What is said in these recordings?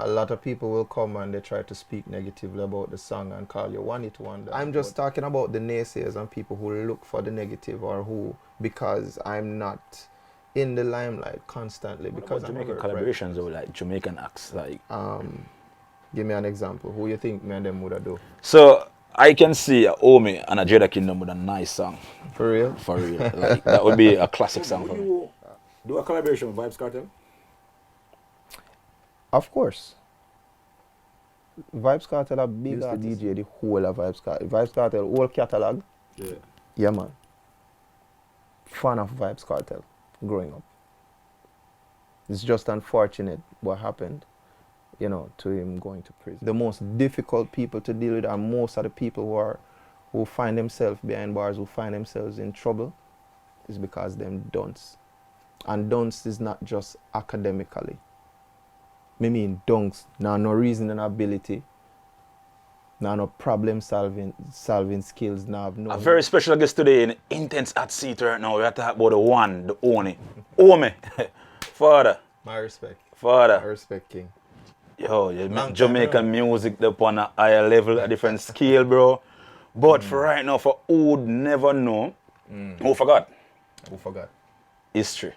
a lot of people will come and they try to speak negatively about the song and call you one hit wonder. I'm just talking about the naysayers and people who look for the negative or who, because I'm not in the limelight constantly. What Because about I'm Jamaican collaborations though, like Jamaican acts, like. Give me an example. Who you think me and them would have do? So I can see a Omi and a Jada Kingdom with a nice song. For real? For real. Like that would be a classic song for me. You do a collaboration with Vybz KARTEL? Of course. Vybz KARTEL a big Used to artist. DJ the whole of Vybz KARTEL. Vybz KARTEL whole catalog. Yeah. Yeah, man. Fan of Vybz KARTEL growing up. It's just unfortunate what happened, you know, to him going to prison. The most difficult people to deal with are most of the people who find themselves behind bars, who find themselves in trouble, is because them dunce. And dunce is not just academically. Me mean dunce, now no reasoning ability, now no problem solving skills, now no. A very special guest today in Intense at Seat right now. We have to talk about the one, the only. Omi. Father. My respect. Father. I respect King. Yo, you Long make Jamaican time, music upon a higher level, a different scale, bro. But for right now, for who would never know, who forgot? Who forgot? History.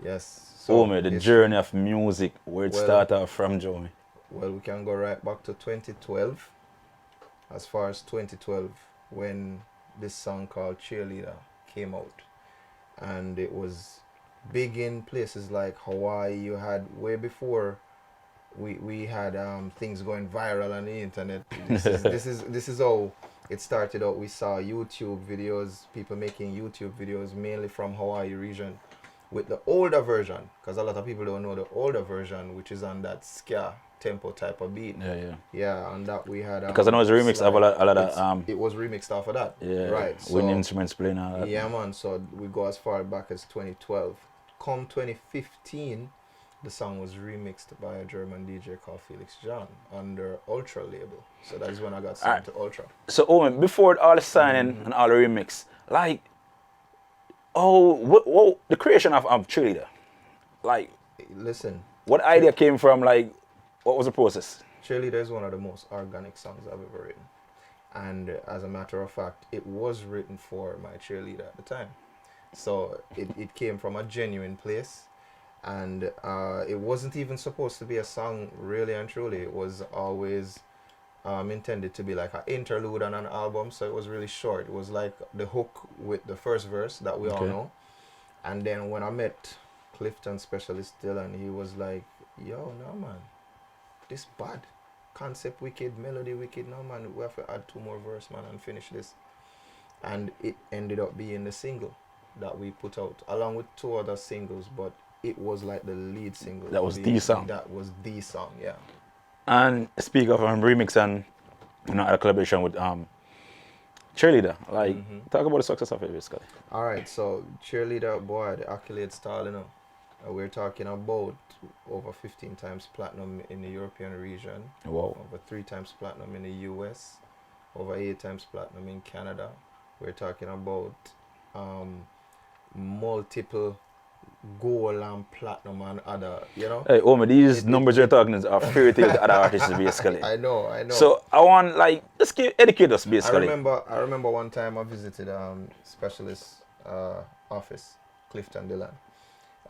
Yes. Omi, the it's- journey of music, where it Well- started from, Jomi. Well, we can go right back to 2012. As far as 2012, when this song called Cheerleader came out. And it was big in places like Hawaii. You had, way before we had things going viral on the internet. This is how it started out. We saw YouTube videos, people making YouTube videos mainly from Hawaii region with the older version, because a lot of people don't know the older version, which is on that ska tempo type of beat. Yeah, yeah. Yeah, and that we had. Because I know it's a remix of a lot of. It was remixed off of that. Yeah, Right. with So, instruments playing all that. yeah, man. So we go as far back as 2012. Come 2015, the song was remixed by a German DJ called Felix John under Ultra label. So that's when I got signed to Ultra. So, Omi, before all the signing and all the remix, like, the creation of Cheerleader, like, Listen, what idea came from, like, what was the process? Cheerleader is one of the most organic songs I've ever written. And as a matter of fact, it was written for my cheerleader at the time. So it came from a genuine place. And it wasn't even supposed to be a song, really and truly. It was always intended to be like an interlude on an album. So it was really short. It was like the hook with the first verse that we all know. And then when I met Clifton Specialist Dylan, he was like, yo, no, man. This bad. Concept wicked, melody wicked. No, man, we have to add 2 more verse, man, and finish this. And it ended up being the single that we put out, along with 2 other singles, but it was like the lead single. That was the song. That was the song, yeah. And speak of remix and, you know, a collaboration with Cheerleader, like, talk about the success of it, basically. All right, so Cheerleader, boy, the accolades style, you know. We're talking about over 15 times platinum in the European region. Wow. Over 3 times platinum in the US. Over 8 times platinum in Canada. We're talking about multiple gold and platinum and other, you know. Hey, Omi, these numbers you're talking are fairy tales to other artists, basically. I know. So I want, like, just educate us, basically. I remember one time I visited specialist office, Clifton Dylan,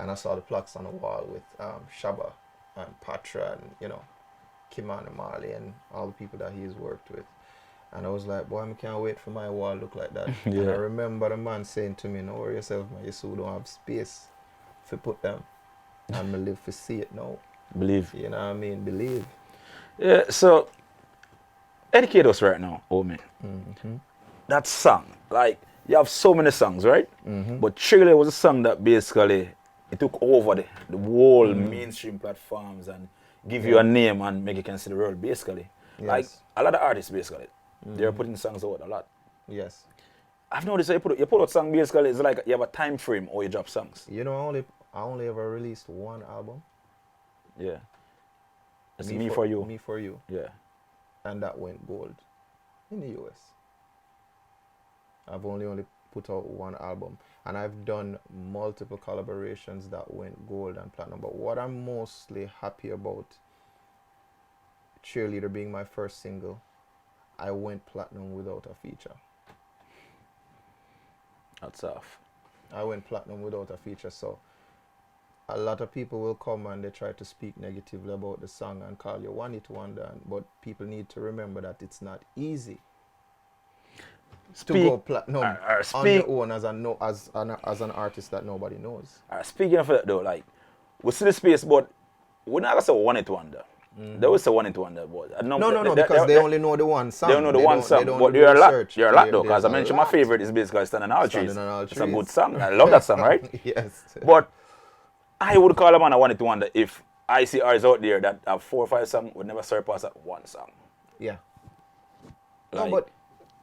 and I saw the plaques on the wall with Shabba and Patra and, you know, Kimani Marley and all the people that he's worked with. And I was like, boy, I can't wait for my wall to look like that. Yeah. And I remember the man saying to me, no worry yourself, man, you still don't have space to put them. And I live to see it now. Believe. You know what I mean? Believe. Yeah, so educate us right now, Omi. That song, like, you have so many songs, right? But Cheerleader was a song that basically it took over the whole mainstream platforms and give you a name and make you can see the world, basically. Yes. Like a lot of artists, basically, they're putting songs out a lot. Yes. I've noticed that you put out song basically, it's like you have a time frame or you drop songs. You know, I only ever released 1 album. Yeah. It's Me For You. Me For You. Yeah. And that went gold in the US. I've only put out 1 album. And I've done multiple collaborations that went gold and platinum. But what I'm mostly happy about Cheerleader being my first single, I went platinum without a feature. That's off. I went platinum without a feature. So a lot of people will come and they try to speak negatively about the song and call you one hit wonder. But people need to remember that it's not easy to go platinum on your own as an artist that nobody knows. Speaking of that though, like we see the space, but we're not gonna say one hit wonder. They will say one hit wonder, but No, because they only know the one song. They don't know the one song, but you're a lot. You're a lot though, because I mentioned my favorite is basically Standing on All Trees. It's a good song. I love that song, right? Yes. But I would call them on a one hit wonder if I see artists out there that have 4 or 5 songs would never surpass that one song. Yeah. Like, no, but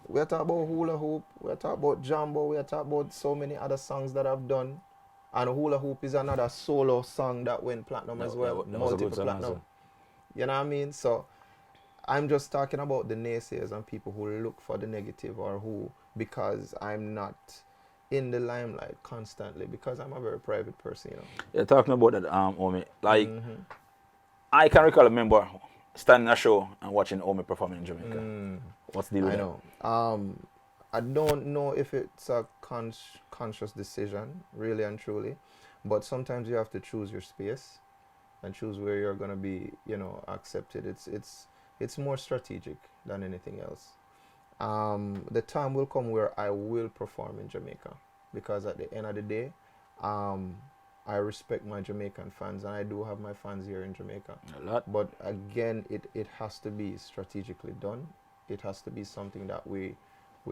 we're talking about Hula Hoop, we're talking about Jambo, we're talking about so many other songs that I've done. And Hula Hoop is another solo song that went platinum as well. That was a good song platinum. also. You know what I mean? So I'm just talking about the naysayers and people who look for the negative, or who, because I'm not in the limelight constantly, because I'm a very private person, you know. You're talking about that, Omi. Like, I can remember standing a show and watching Omi perform in Jamaica. What's the deal with I know. I don't know if it's a conscious decision, really and truly, but sometimes you have to choose your space and choose where you're gonna be, you know, accepted. It's more strategic than anything else. The time will come where I will perform in Jamaica, because at the end of the day, I respect my Jamaican fans, and I do have my fans here in Jamaica. A lot. But again, it has to be strategically done. It has to be something that we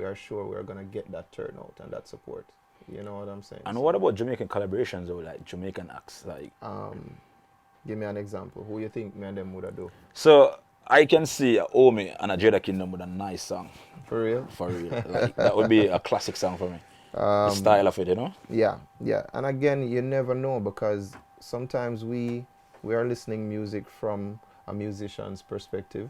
are sure we're gonna get that turnout and that support. You know what I'm saying? And what about Jamaican collaborations or like Jamaican acts? Like, give me an example. Who you think me and them would have do? So I can see Omi and a Jada Kingdom with a nice song. For real? For real. Like, that would be a classic song for me. The style of it, you know? Yeah. And again, you never know, because sometimes we are listening music from a musician's perspective,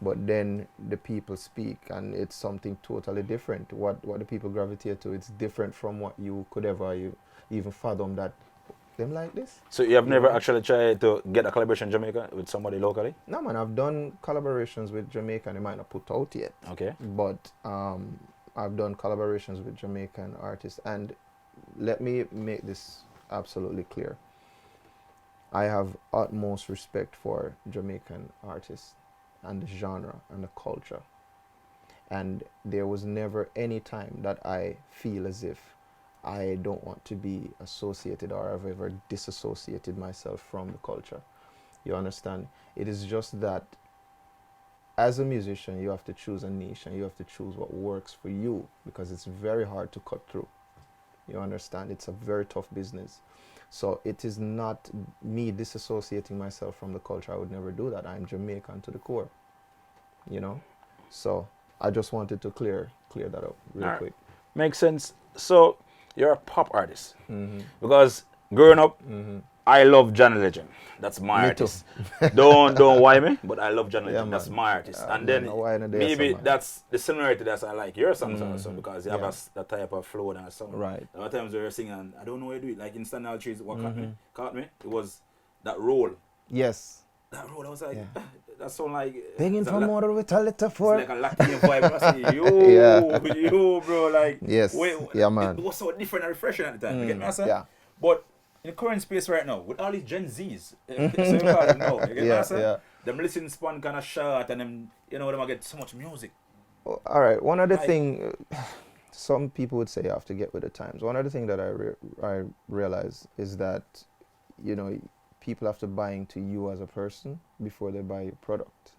but then the people speak and it's something totally different. What the people gravitate to, it's different from what you could ever even fathom that them like this. So you have never actually tried to get a collaboration in Jamaica with somebody locally? No, man, I've done collaborations with Jamaica and they might not put out yet. Okay. But I've done collaborations with Jamaican artists, and let me make this absolutely clear. I have utmost respect for Jamaican artists and the genre and the culture. And there was never any time that I feel as if I don't want to be associated, or I've ever disassociated myself from the culture. You understand? It is just that as a musician, you have to choose a niche and you have to choose what works for you, because it's very hard to cut through. You understand? It's a very tough business. So it is not me disassociating myself from the culture. I would never do that. I'm Jamaican to the core, you know? So I just wanted to clear that up real quick. Makes sense. So you're a pop artist. Because growing up, I love John Legend. That's my artist. don't why me, but I love John Legend. That's my artist. And then maybe that's the similarity that I like your songs also, because you have that type of flow and a song. Right. A lot of times you're singing, and I don't know how you do it. Like in Stand All Trees, what caught me? It was that roll. Yes. That roll, I was like, that sound like... Begging for more with a little for... It's like a Latino vibe. I was like, yo, bro, like... Yes, man. It was so different and refreshing at the time. You get me, I say? Yeah. But in the current space right now, with all these Gen Zs, so you call them now, you get me, I say? Yeah. Them listening span kind of short, and them, you know, them get so much music. Oh, all right, one other thing, some people would say you have to get with the times. One other thing that I realize is that, you know, people have to buy into you as a person before they buy your product.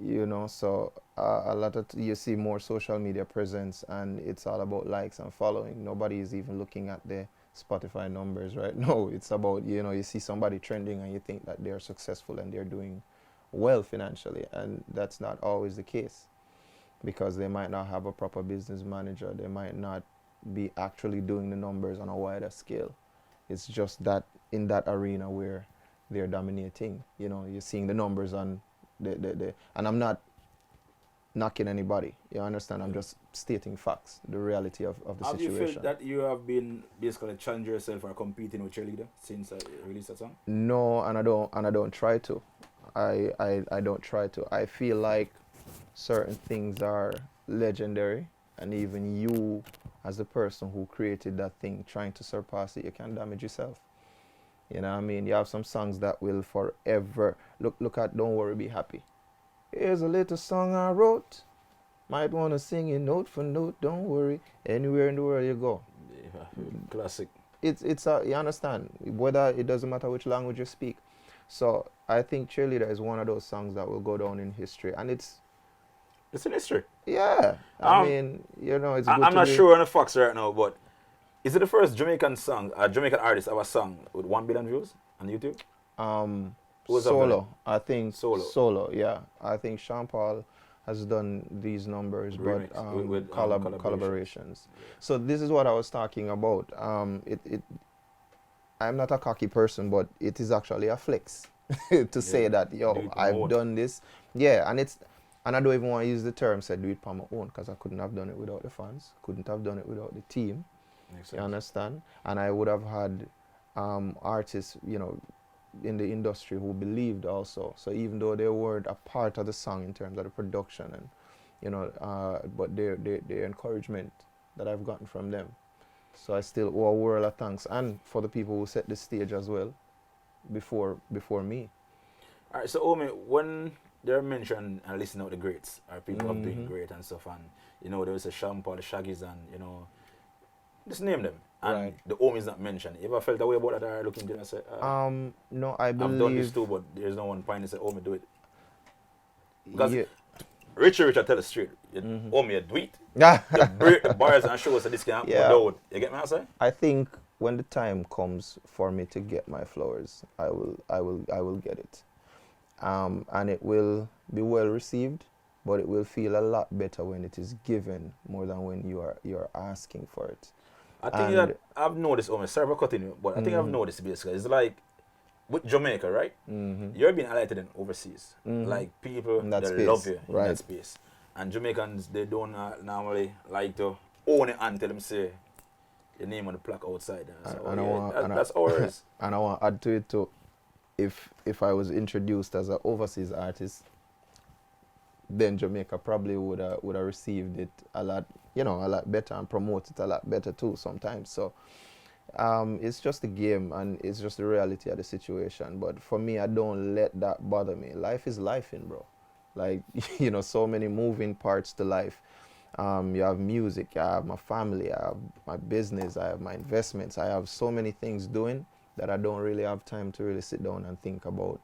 You know, so a lot of you see more social media presence, and it's all about likes and following. Nobody is even looking at the Spotify numbers right now. It's about, you know, you see somebody trending and you think that they're successful and they're doing well financially, and that's not always the case, because they might not have a proper business manager. They might not be actually doing the numbers on a wider scale. It's just that in that arena where they're dominating, you know, you're seeing the numbers on the and I'm not knocking anybody, you understand? I'm just stating facts, the reality of the situation. Have you felt that you have been basically challenging yourself or competing with Cheerleader since you released that song? No, and I don't try to. I don't try to. I feel like certain things are legendary, and even you, as the person who created that thing, trying to surpass it, you can damage yourself. You know what I mean? You have some songs that will forever. Look at Don't Worry, Be Happy. Here's a little song I wrote. Might want to sing it note for note. Don't worry. Anywhere in the world you go. Yeah, classic. It's you understand, whether it doesn't matter which language you speak. So I think Cheerleader is one of those songs that will go down in history, and it's in history. yeah. I mean, it's good. I'm not sure on the facts right now, but is it the first Jamaican song, a Jamaican artist ever sung with 1 billion views on YouTube? Solo. I think Solo. Solo. Yeah, I think Sean Paul has done these numbers, Remix, but with, collaborations. So this is what I was talking about. I'm not a cocky person, but it is actually a flex to say that, yo, I've done this. Yeah, and I don't even want to use the term, say, do it on my own, because I couldn't have done it without the fans, couldn't have done it without the team. You understand? And I would have had artists, in the industry who believed also. So even though they weren't a part of the song in terms of the production and, but their encouragement that I've gotten from them. So I still owe a world of thanks, and for the people who set the stage as well before me. All right, so Omi, when they're mentioned and listening out the greats, or people have been great and stuff, and there was a Sean Paul, the Shaggies, and just name them. And the Omi is not mentioned. You ever felt a way about that, or looking to and say, no, I believe I've done this too, but there's no one point and say, Omi, do it. Because Richie tell the straight, Omi, you do it. You break the bars and show us that this can happen. You get me what I'm saying? I think when the time comes for me to get my flowers, I will get it. And it will be well received, but it will feel a lot better when it is given more than when you're asking for it. I think that I've noticed, sorry for cutting you, but I think I've noticed basically, it's like with Jamaica, right? You're being highlighted in overseas. Like people that love you in that space. And Jamaicans, they don't normally like to own it and tell them, say, your name on the plaque outside. That's ours. And I want to add to it too. If I was introduced as an overseas artist, then Jamaica probably would have received it a lot better and promote it a lot better too sometimes. So it's just a game, and it's just the reality of the situation. But for me, I don't let that bother me. Life is life, bro. Like, so many moving parts to life. You have music, I have my family, I have my business, I have my investments, I have so many things doing that I don't really have time to really sit down and think about,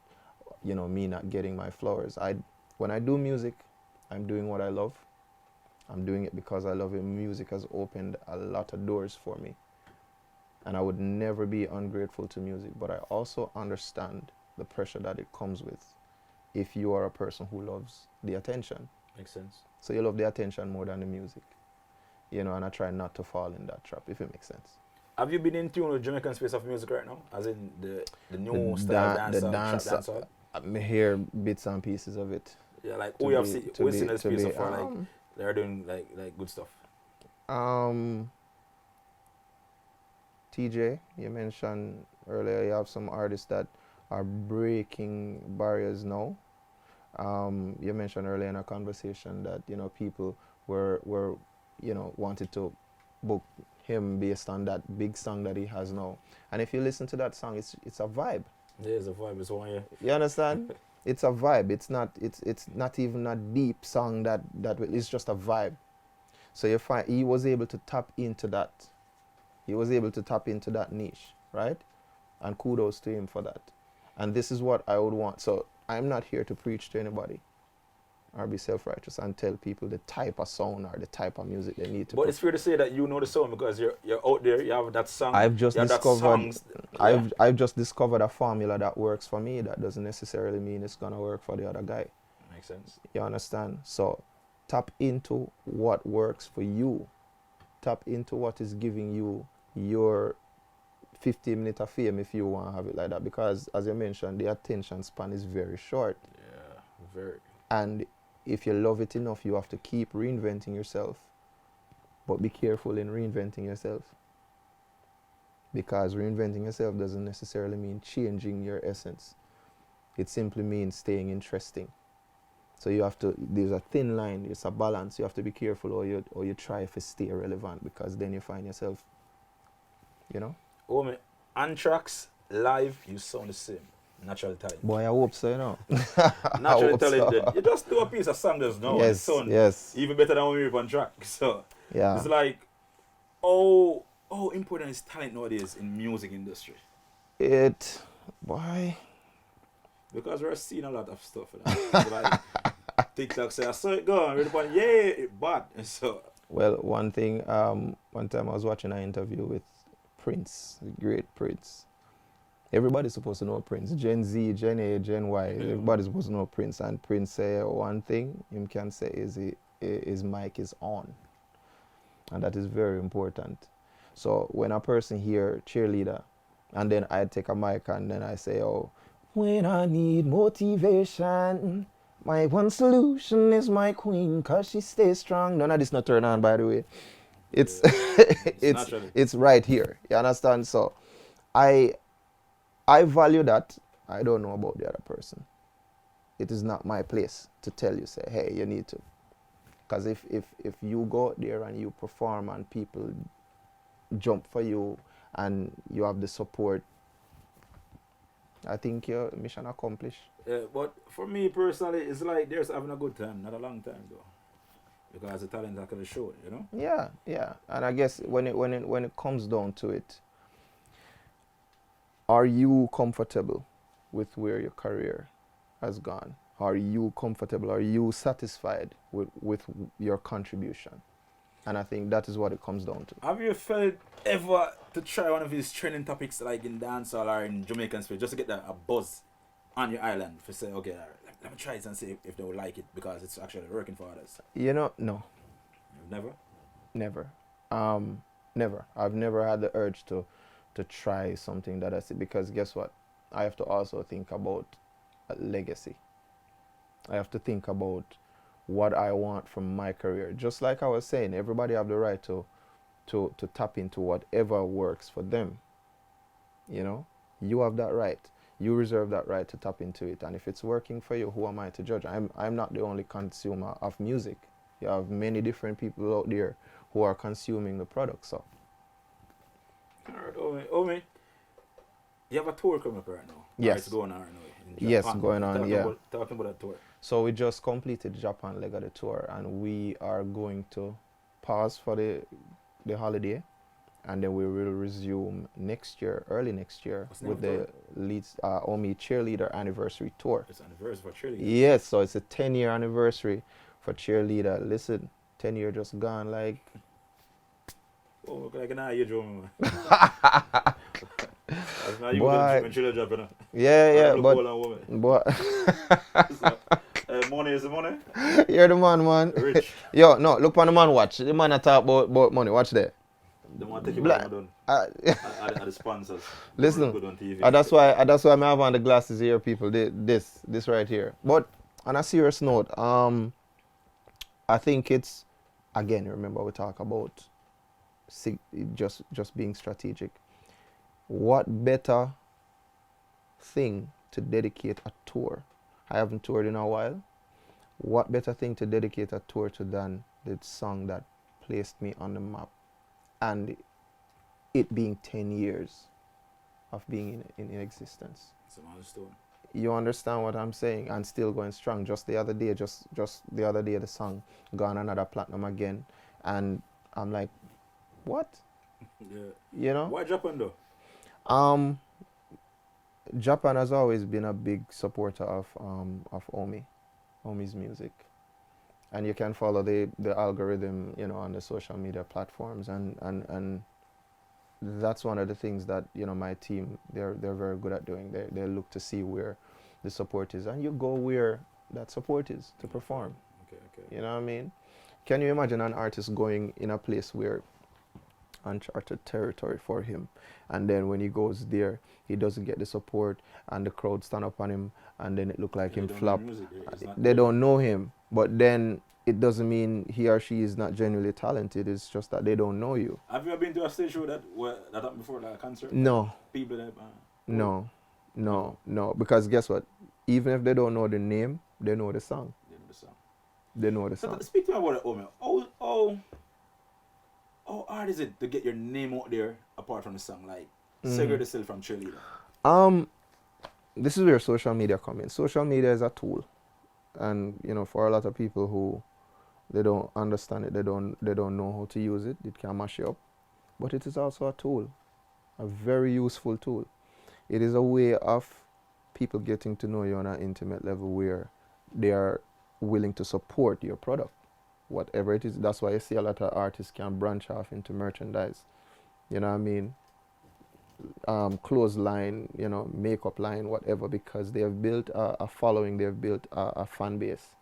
me not getting my flowers. When I do music, I'm doing what I love. I'm doing it because I love it. Music has opened a lot of doors for me. And I would never be ungrateful to music, but I also understand the pressure that it comes with if you are a person who loves the attention. Makes sense. So you love the attention more than the music. And I try not to fall in that trap, if it makes sense. Have you been in tune with Jamaican space of music right now? As in the new style dance? I hear bits and pieces of it. Yeah, like who you have seen in the space so far, like they're doing like good stuff. TJ, you mentioned earlier, you have some artists that are breaking barriers now. You mentioned earlier in our conversation that people were wanted to book him based on that big song that he has now. And if you listen to that song, it's a vibe. Yeah, it's a vibe. It's one. You understand? It's a vibe. It's not even a deep song that it's just a vibe. So you find he was able to tap into that. He was able to tap into that niche, right? And kudos to him for that. And this is what I would want. So I'm not here to preach to anybody or be self-righteous and tell people the type of sound or the type of music they need to But it's fair to say that you know the sound because you're out there, you have that song. I've just discovered a formula that works for me. That doesn't necessarily mean it's gonna work for the other guy. Makes sense. You understand? So tap into what works for you. Tap into what is giving you your 15 minutes of fame if you want to have it like that, because as you mentioned, the attention span is very short. Yeah, very. And if you love it enough, you have to keep reinventing yourself. But be careful in reinventing yourself, because reinventing yourself doesn't necessarily mean changing your essence. It simply means staying interesting. So you have to, there's a thin line, it's a balance. You have to be careful or you try to stay relevant, because then you find yourself, you know. Oh man, Anthrax live, you sound the same. Natural talent. Boy, I hope so, you know. Naturally hope so. talented. You just do a piece of song just now and it Yes, sound yes. even better than when we were on track. So Yeah. it's like, oh, important is talent nowadays in music industry. Boy. Because we're seeing a lot of stuff. It's like TikTok say, I saw it go, and we're yeah, it bad. And so Well, one thing, one time I was watching an interview with Prince, the great Prince. Everybody's supposed to know Prince. Gen Z, Gen A, Gen Y, everybody's supposed to know Prince. And Prince say one thing him can say is his mic is on. And that is very important. So when a person hear Cheerleader, and then I take a mic and then I say, oh, when I need motivation, my one solution is my queen, cause she stays strong. None of this not turn on, by the way. It's it's right here. You understand? So I value that. I don't know about the other person. It is not my place to tell you, say, hey, you need to. Because if you go out there and you perform and people jump for you and you have the support, I think your mission accomplished. but for me personally, it's like there's having a good time, not a long time though. Because the talent I could show, you know? Yeah, yeah. And I guess when it comes down to it, are you comfortable with where your career has gone? Are you comfortable? Are you satisfied with your contribution? And I think that is what it comes down to. Have you felt ever to try one of these trending topics like in dancehall or in Jamaican space just to get a buzz on your island to say, okay, let me try it and see if they will like it because it's actually working for others? You know, no. You've never? Never. Never. I've never had the urge to try something that I see, because guess what? I have to also think about a legacy. I have to think about what I want from my career. Just like I was saying, everybody have the right to tap into whatever works for them. You know? You have that right. You reserve that right to tap into it. And if it's working for you, who am I to judge? I'm not the only consumer of music. You have many different people out there who are consuming the product. So Alright, Omi, you have a tour coming up right now. Yes. It's going on right now. In yes, Japan. going on, yeah. Talking about that tour. So we just completed Japan leg of the tour, and we are going to pause for the holiday, and then we will resume next year, early next year, with the Omi Cheerleader anniversary tour. It's anniversary for Cheerleader. Yes, so it's a 10-year anniversary for Cheerleader. Listen, 10 years just gone like. Oh, look like an eye, you drum. Yeah, but money is the money. You're the man. Rich. Yo, no, look on the man watch. The man talk about money. Watch there. The man take it back done. Are the sponsors. Listen, good on TV. That's why I have on the glasses here, people. This right here. But on a serious note, I think it's, again, remember we talk about just being strategic. What better thing to dedicate a tour? I haven't toured in a while. What better thing to dedicate a tour to than the song that placed me on the map, and it being 10 years of being in existence. It's a milestone. You understand what I'm saying? And still going strong. Just the other day, the song gone another platinum again, and I'm like, what? Yeah. You know? Why Japan though? Japan has always been a big supporter of Omi's music, and you can follow the algorithm, you know, on the social media platforms, and that's one of the things that, you know, my team, they're very good at doing. They look to see where the support is, and you go where that support is to perform. Okay. You know what I mean? Can you imagine an artist going in a place where uncharted territory for him, and then when he goes there, he doesn't get the support, and the crowd stand up on him, and then it look like him flop. They don't know him, but then it doesn't mean he or she is not genuinely talented. It's just that they don't know you. Have you ever been to a stage show that happened before, like a concert? No. People that No, because guess what? even if they don't know the name, they know the song. You know the song. They know the So song. speak to me about it, man. How hard is it to get your name out there apart from the song? Like, segregate the self from Cheerleader. This is where social media come in. Social media is a tool, and for a lot of people who they don't understand it, they don't know how to use it. It can mash you up, but it is also a tool, a very useful tool. It is a way of people getting to know you on an intimate level where they are willing to support your product, whatever it is. That's why you see a lot of artists can branch off into merchandise. You know what I mean? Clothes line, makeup line, whatever, because they have built a following, they have built a fan base.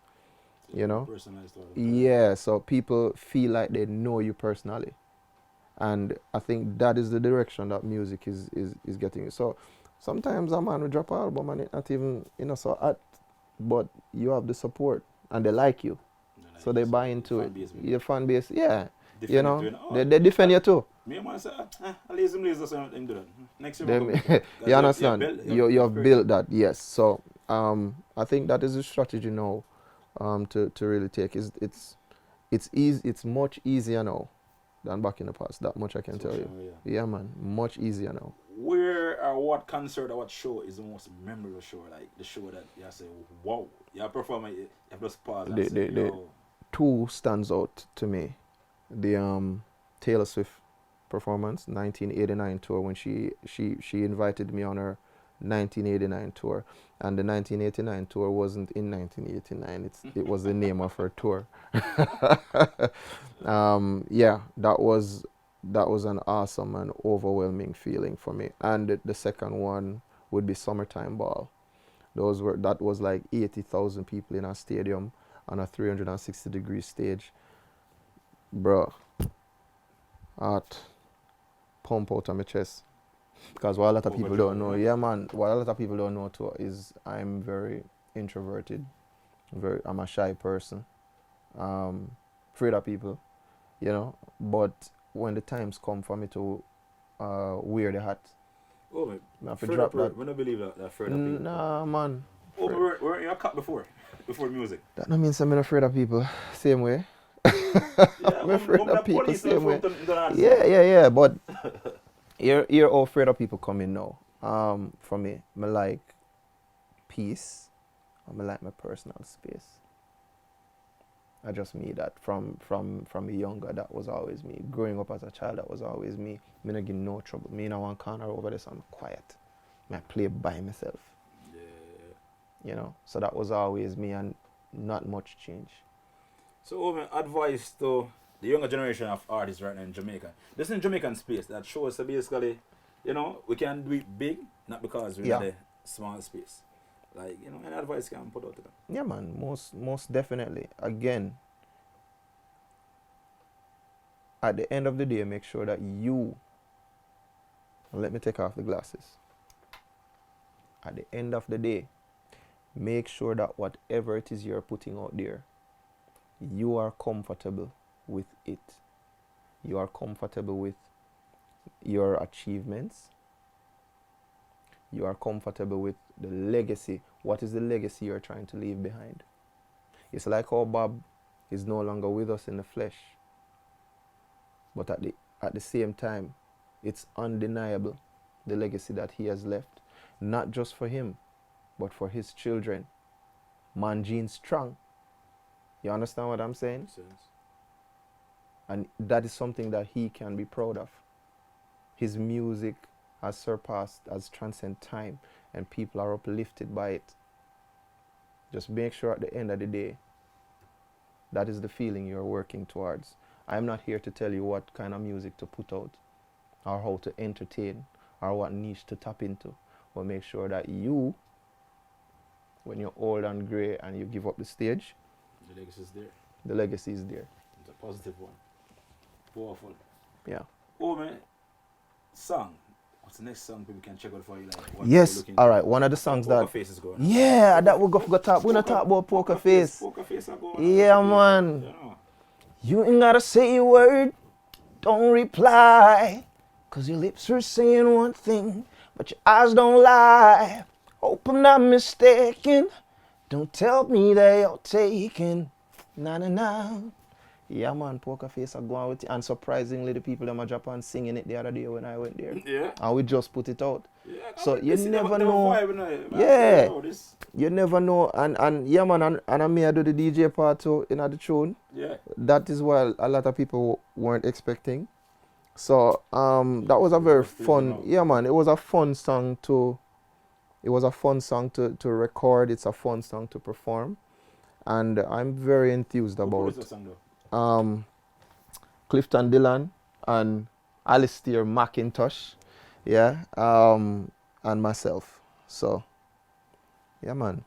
Personalized order. Yeah, so people feel like they know you personally. And I think that is the direction that music is getting. So sometimes a man will drop an album and it not even, so hot, but you have the support and they like you. So they buy into it. Your fan base, yeah. They defend you too. Me and man say, I lazy or something do that. Next year, you understand? You have built that, yes. So I think that is the strategy now to really take. It's easy. It's much easier now than back in the past. That much I can tell you. Yeah, man, much easier now. Where or what concert or what show is the most memorable show? Like the show that you say, wow, you perform it, you have just pause and say, yo. Two stands out to me. The Taylor Swift performance, 1989 tour, when she invited me on her 1989 tour, and the 1989 tour wasn't in 1989. It was the name of her tour. Yeah, that was an awesome and overwhelming feeling for me. And the second one would be Summertime Ball. That was like 80,000 people in a stadium on a 360-degree stage. Bro, heart pump out of my chest. Because what a lot of people don't know, yeah man, what a lot of people don't know too is I'm very introverted. I'm a shy person. Afraid of people, But when the times come for me to wear the hat, I have to drop that. When I believe that afraid of people. Nah, man. Were you a cop before music? That don't mean I'm not afraid of people. Same way. I'm afraid of people same way. Yeah. But you're all afraid of people coming now. For me, I like peace. I like my personal space. I just me that from younger, that was always me. Growing up as a child, that was always me. Me not give no trouble. Me in one corner over there, so I'm quiet. I play by myself. Yeah. So that was always me, and not much change. So, advice to the younger generation of artists right now in Jamaica. This is Jamaican space that shows that basically, we can do it big, not because we're in a small space. Like, any advice can put out to them? Yeah, man, most definitely. Again, at the end of the day, make sure that let me take off the glasses. At the end of the day, make sure that whatever it is you're putting out there, you are comfortable with it. You are comfortable with your achievements. You are comfortable with the legacy. What is the legacy you're trying to leave behind? It's like how Bob is no longer with us in the flesh. But at the same time, it's undeniable, the legacy that he has left. Not just for him, but for his children. Man Gene Strong. You understand what I'm saying? And that is something that he can be proud of. His music has surpassed, has transcended time, and people are uplifted by it. Just make sure at the end of the day, that is the feeling you're working towards. I'm not here to tell you what kind of music to put out, or how to entertain, or what niche to tap into. But make sure that you, when you're old and grey and you give up the stage, the legacy is there. The legacy is there. It's a positive one. Powerful. Yeah. Song. What's the next song people can check out for you? Yes. All right. One of the songs that. Poker Face is going. Yeah, that we go talk. We're not talk about Poker Face. Poker Face are going. Yeah, man. You ain't gotta say a word. Don't reply. 'Cause your lips are saying one thing, but your eyes don't lie. Hope I'm not mistaken. Don't tell me they are taken. Na na na. Yeah, man, Poker Face are going with it. And surprisingly, the people in Japan singing it the other day when I went there. Yeah. And we just put it out. Yeah, So you never them know. vibe, you know. Yeah. Oh, this. You never know. And yeah, man, and I may do the DJ part too in the tune. Yeah. That is what a lot of people weren't expecting. So that was a very fun. Yeah, man, it was a fun song to. It was a fun song to record. It's a fun song to perform, and I'm very enthused Who about. produced the song, though? Clifton Dillon and Alistair McIntosh, yeah, and myself. So, yeah, man,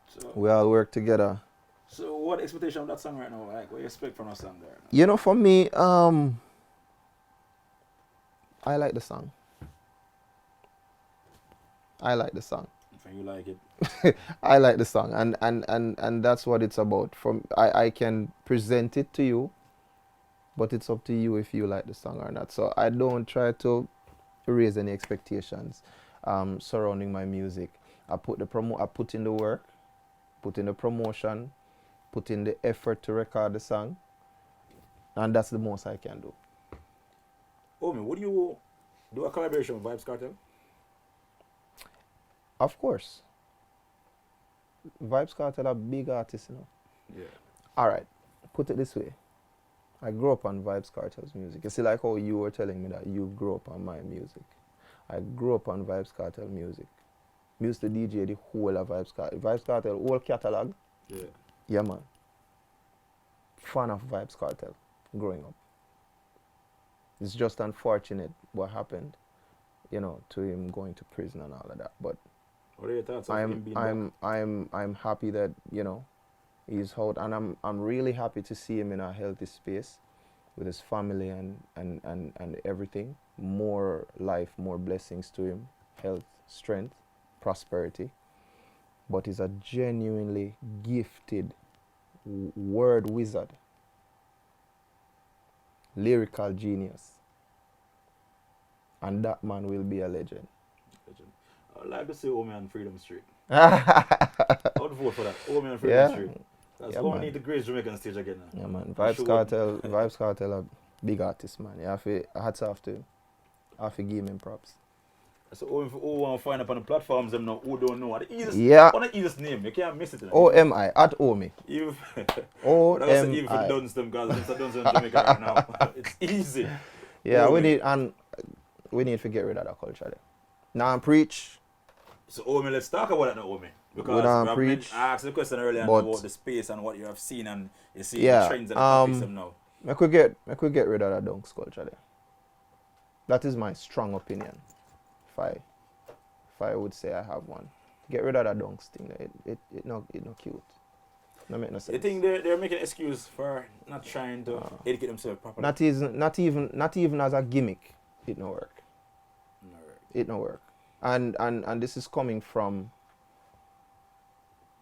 So, we all work together. so what expectation of that song right now? Like, what you expect from that song there? You know, for me, I like the song. I like the song. If you like it. I like the song, and that's what it's about. I can present it to you, but it's up to you if you like the song or not. So I don't try to raise any expectations surrounding my music. I put in the work, put in the promotion, put in the effort to record the song, and that's the most I can do. Oh, man, would you do a collaboration with Vybz KARTEL? Of course. Vybz KARTEL are big artists, you know. Yeah. All right, put it this way. I grew up on Vybz KARTEL's music. You see, like how you were telling me that you grew up on my music. I grew up on Vybz KARTEL music. Used to DJ the whole of Vybz KARTEL. Vybz KARTEL, whole catalog. Yeah. Yeah, man. Fan of Vybz KARTEL growing up. It's just unfortunate what happened, you know, to him going to prison and all of that. But What are your thoughts on him being back? I'm happy that, you know, he's out, and I'm really happy to see him in a healthy space with his family and everything. More life, more blessings to him, health, strength, prosperity. But he's a genuinely gifted word wizard, lyrical genius, and that man will be a legend. I'd like to see Omi on Freedom Street. Yeah, I would vote for that. Omi on Freedom Street. That's Yeah, all man. we need the great Jamaican stage again now. man. I'm Vybz sure- KARTEL, Vybz KARTEL are big artists, man. You have to, hats off to him. I have to give him props. So who want to find up on the platforms them now who don't know what the easiest Yeah. one of the easiest name. You can't miss it. OMI, at OMI. Even OMI. for the Dunce them guys, it's a Dunce in Jamaica right now. It's easy. Yeah, OMI. we need to get rid of that culture there. Now I'm preach. So Omi, let's talk about that now, Omi. Because We don't have preach, I asked the question earlier but- about the space and what you have seen and you see Yeah, the trends and the topics them now. I could get rid of that dunks culture there. That is my strong opinion. If I would say I have one. Get rid of that dunks thing. It not cute. No make no sense. You think they're making an excuse for not trying to educate themselves properly? Not even as a gimmick, it no work. No. It no work. And this is coming from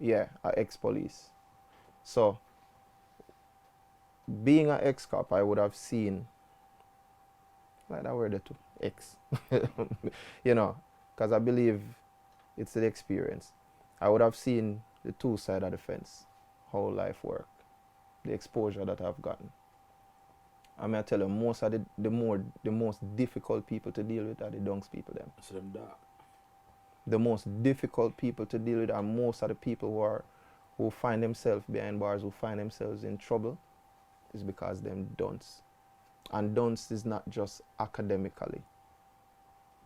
a ex-police. So being an ex-cop, I would have seen like that word too, ex. You know, because I believe it's the experience. I would have seen the two sides of the fence, how life work, the exposure that I've gotten. I mean, I tell you, most of the most difficult people to deal with are the dunks people them. So them dark. The most difficult people to deal with are most of the people who find themselves behind bars, who find themselves in trouble, is because them dunce. And dunce is not just academically.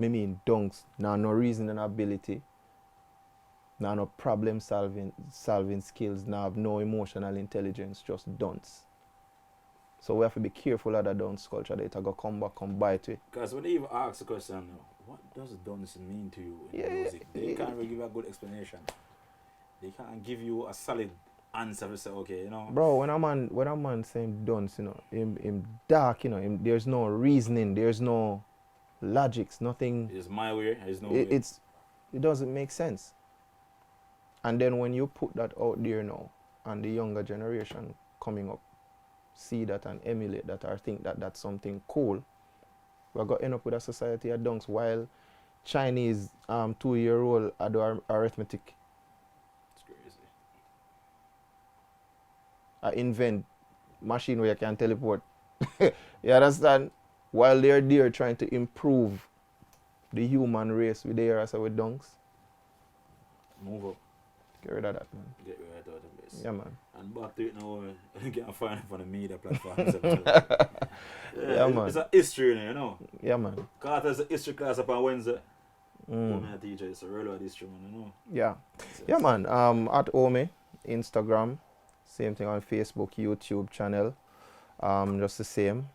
I mean dunks, now no reasoning ability, now no problem solving skills, now have no emotional intelligence, just dunce. So we have to be careful of that dunce culture that it'll go come back, come bite it. Because when they even ask the question, what does dunce mean to you in Yeah, music? They yeah. can't really give a good explanation. They can't give you a solid answer to say, okay, you know. Bro, when a man saying dunce, you know, him dark, you know, there's no reasoning, there's no logics, nothing. It's my way, there's no way. It doesn't make sense. And then when you put that out there now, and the younger generation coming up see that and emulate that or think that that's something cool, we're going to end up with a society of dunks while Chinese 2-year-old I do arithmetic. It's crazy. I invent machine where you can teleport. You understand? While they're there trying to improve the human race with their as with dunks. Move up. Get rid of that, man. Get right out of this. Yeah, man. And back to it now, you can find it on the media platforms. Yeah, man. It's a history, you know. Yeah, man. Carter's a history class up on Wednesday. Mm. I'm a teacher, it's a real history, man, you know. Yeah. Yeah, man. At Ome, Instagram, same thing on Facebook, YouTube channel. Just the same.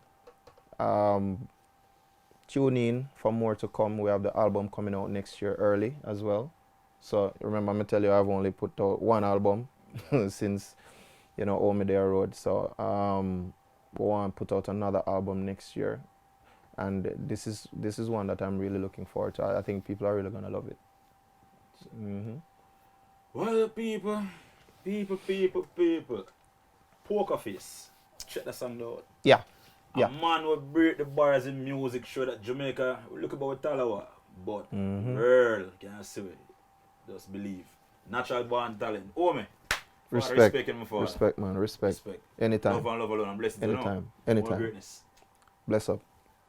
Tune in for more to come. We have the album coming out next year early as well. So remember, I tell you, I've only put out one album since, you know, Ome There Road. So we want to put out another album next year, and this is one that I'm really looking forward to. I think people are really gonna love it. Well, people. Poker Face. Check the song out. Yeah. A man will break the bars in music, show that Jamaica, look about Talawa, but girl, can't see it. Just believe. Natural born talent. Oh, me. Respect. Respect, Man. Respect. Anytime. Love and love alone. I'm blessed. Anytime. More Anytime. greatness. Bless up.